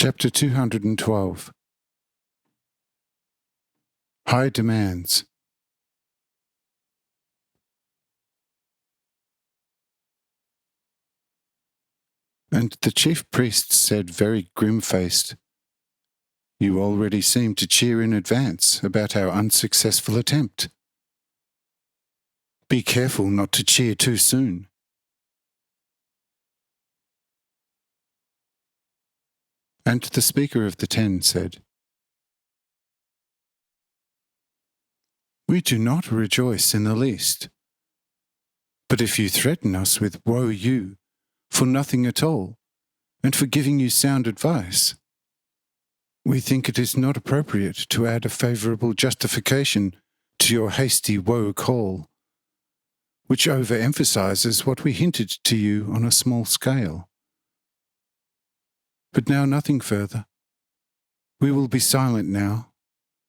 Chapter 212. High Demands. And the chief priest said very grim-faced, "You already seem to cheer in advance about our unsuccessful attempt. Be careful not to cheer too soon." And the Speaker of the 10 said, "We do not rejoice in the least. But if you threaten us with woe you, for nothing at all, and for giving you sound advice, we think it is not appropriate to add a favourable justification to your hasty woe call, which overemphasises what we hinted to you on a small scale. But now nothing further. We will be silent now,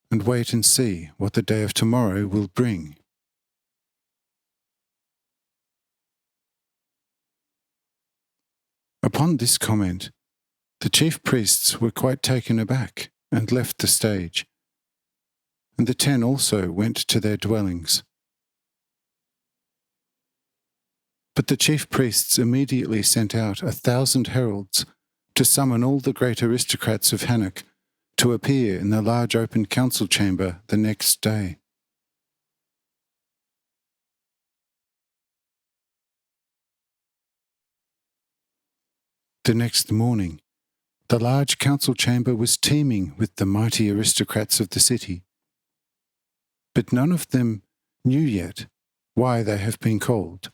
and wait and see what the day of tomorrow will bring." Upon this comment, the chief priests were quite taken aback and left the stage, and the 10 also went to their dwellings. But the chief priests immediately sent out 1,000 heralds to summon all the great aristocrats of Hanoch to appear in the large open council chamber the next day. The next morning, the large council chamber was teeming with the mighty aristocrats of the city, but none of them knew yet why they have been called.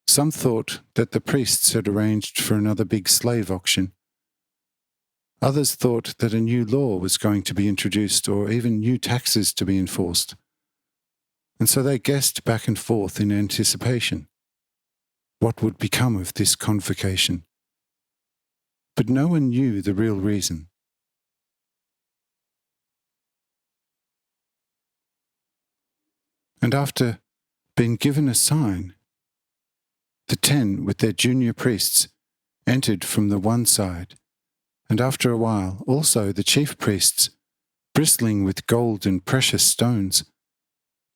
Some thought that the priests had arranged for another big slave auction. Others thought that a new law was going to be introduced or even new taxes to be enforced, and so they guessed back and forth in anticipation what would become of this convocation. But no one knew the real reason. And after being given a sign, the 10 with their junior priests entered from the one side, and after a while also the chief priests, bristling with gold and precious stones,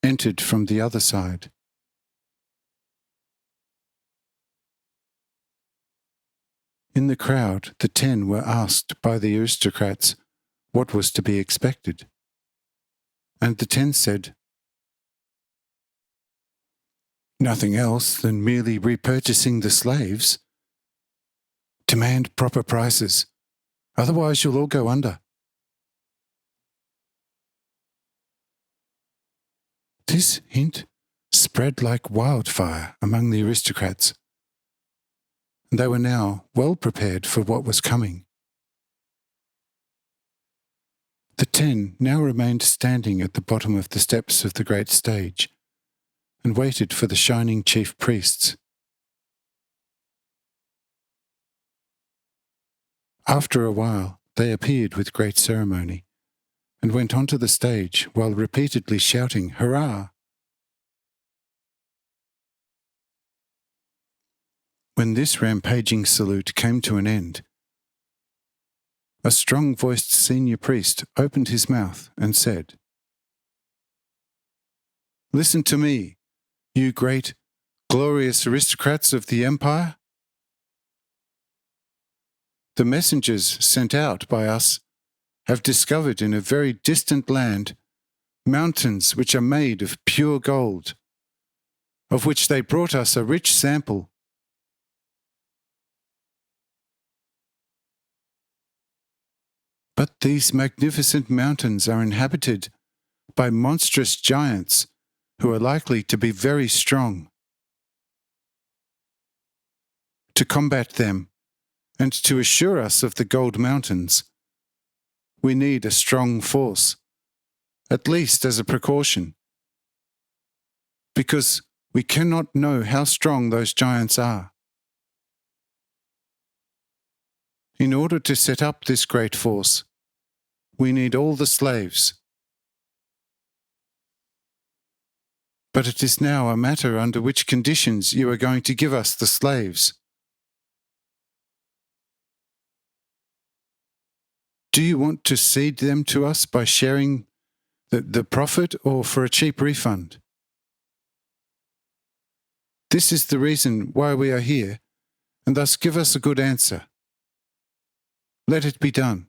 entered from the other side. In the crowd, the 10 were asked by the aristocrats what was to be expected, and the 10 said, "Nothing else than merely repurchasing the slaves. Demand proper prices, otherwise you'll all go under." This hint spread like wildfire among the aristocrats, and they were now well prepared for what was coming. The 10 now remained standing at the bottom of the steps of the great stage, and waited for the shining chief priests. After a while, they appeared with great ceremony, and went onto the stage while repeatedly shouting, "Hurrah!" When this rampaging salute came to an end, a strong-voiced senior priest opened his mouth and said, "Listen to me, you great, glorious aristocrats of the empire. The messengers sent out by us have discovered in a very distant land mountains which are made of pure gold, of which they brought us a rich sample. But these magnificent mountains are inhabited by monstrous giants who are likely to be very strong. To combat them, and to assure us of the gold mountains, we need a strong force, at least as a precaution, because we cannot know how strong those giants are. In order to set up this great force, we need all the slaves. But it is now a matter under which conditions you are going to give us the slaves." Do you want to cede them to us by sharing the profit or for a cheap refund? This is the reason why we are here, and thus give us a good answer. Let it be done.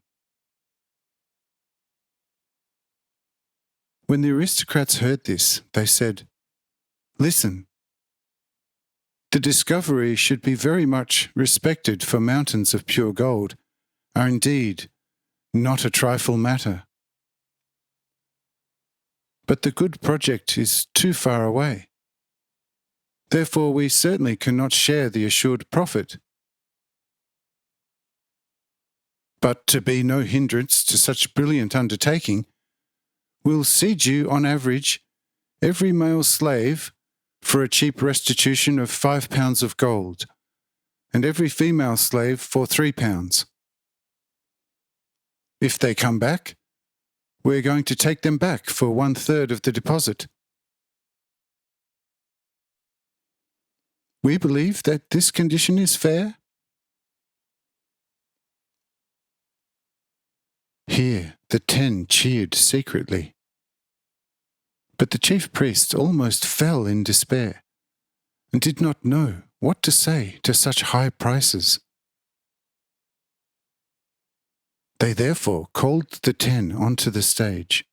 When the aristocrats heard this, they said, "Listen, the discovery should be very much respected, for mountains of pure gold are indeed not a trifle matter. But the good project is too far away. Therefore we certainly cannot share the assured profit. But to be no hindrance to such brilliant undertaking, we'll cede you on average every male slave for a cheap restitution of 5 pounds of gold, and every female slave for 3 pounds. If they come back, we're going to take them back for 1/3 of the deposit." We believe that this condition is fair. Here the 10 cheered secretly. But the chief priest almost fell in despair, and did not know what to say to such high prices. They therefore called the 10 onto the stage,